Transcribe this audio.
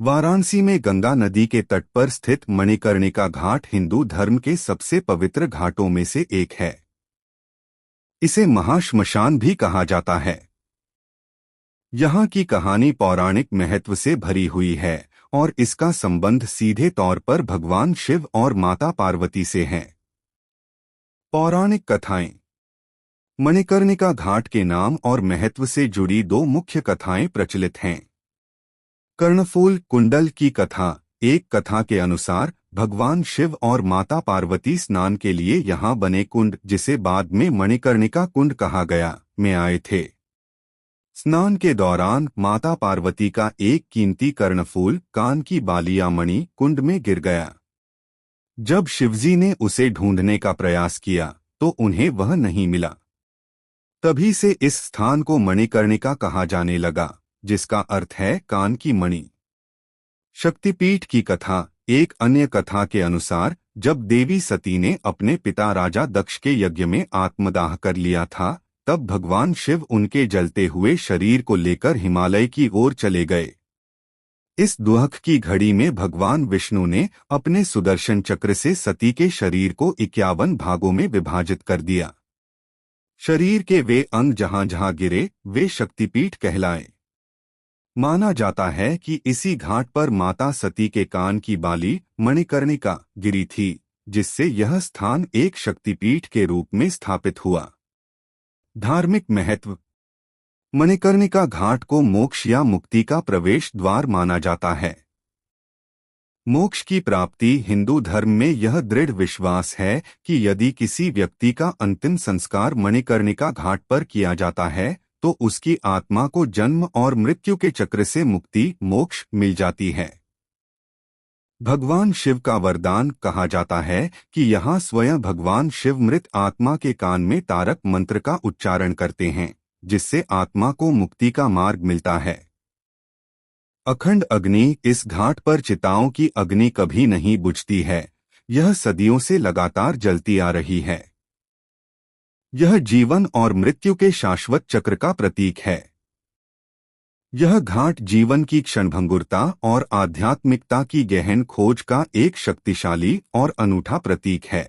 वाराणसी में गंगा नदी के तट पर स्थित मणिकर्णिका घाट हिंदू धर्म के सबसे पवित्र घाटों में से एक है। इसे महाश्मशान भी कहा जाता है। यहाँ की कहानी पौराणिक महत्व से भरी हुई है और इसका संबंध सीधे तौर पर भगवान शिव और माता पार्वती से है। पौराणिक कथाएं। मणिकर्णिका घाट के नाम और महत्व से जुड़ी दो मुख्य कथाएं प्रचलित हैं। कर्णफूल कुंडल की कथा। एक कथा के अनुसार भगवान शिव और माता पार्वती स्नान के लिए यहाँ बने कुंड, जिसे बाद में मणिकर्णिका कुंड कहा गया, में आए थे। स्नान के दौरान माता पार्वती का एक कीमती कर्णफूल, कान की बालिया मणि, कुंड में गिर गया। जब शिवजी ने उसे ढूंढने का प्रयास किया तो उन्हें वह नहीं मिला। तभी से इस स्थान को मणिकर्णिका कहा जाने लगा, जिसका अर्थ है कान की मणि। शक्तिपीठ की कथा। एक अन्य कथा के अनुसार जब देवी सती ने अपने पिता राजा दक्ष के यज्ञ में आत्मदाह कर लिया था, तब भगवान शिव उनके जलते हुए शरीर को लेकर हिमालय की ओर चले गए। इस दुख की घड़ी में भगवान विष्णु ने अपने सुदर्शन चक्र से सती के शरीर को 51 भागों में विभाजित कर दिया। शरीर के वे अंग जहां जहां गिरे वे शक्तिपीठ कहलाए। माना जाता है कि इसी घाट पर माता सती के कान की बाली मणिकर्णिका गिरी थी, जिससे यह स्थान एक शक्तिपीठ के रूप में स्थापित हुआ। धार्मिक महत्व। मणिकर्णिका घाट को मोक्ष या मुक्ति का प्रवेश द्वार माना जाता है। मोक्ष की प्राप्ति। हिंदू धर्म में यह दृढ़ विश्वास है कि यदि किसी व्यक्ति का अंतिम संस्कार मणिकर्णिका घाट पर किया जाता है तो उसकी आत्मा को जन्म और मृत्यु के चक्र से मुक्ति मोक्ष मिल जाती है। भगवान शिव का वरदान। कहा जाता है कि यहाँ स्वयं भगवान शिव मृत आत्मा के कान में तारक मंत्र का उच्चारण करते हैं, जिससे आत्मा को मुक्ति का मार्ग मिलता है। अखंड अग्नि। इस घाट पर चिताओं की अग्नि कभी नहीं बुझती है, यह सदियों से लगातार जलती आ रही है। यह जीवन और मृत्यु के शाश्वत चक्र का प्रतीक है। यह घाट जीवन की क्षणभंगुरता और आध्यात्मिकता की गहन खोज का एक शक्तिशाली और अनूठा प्रतीक है।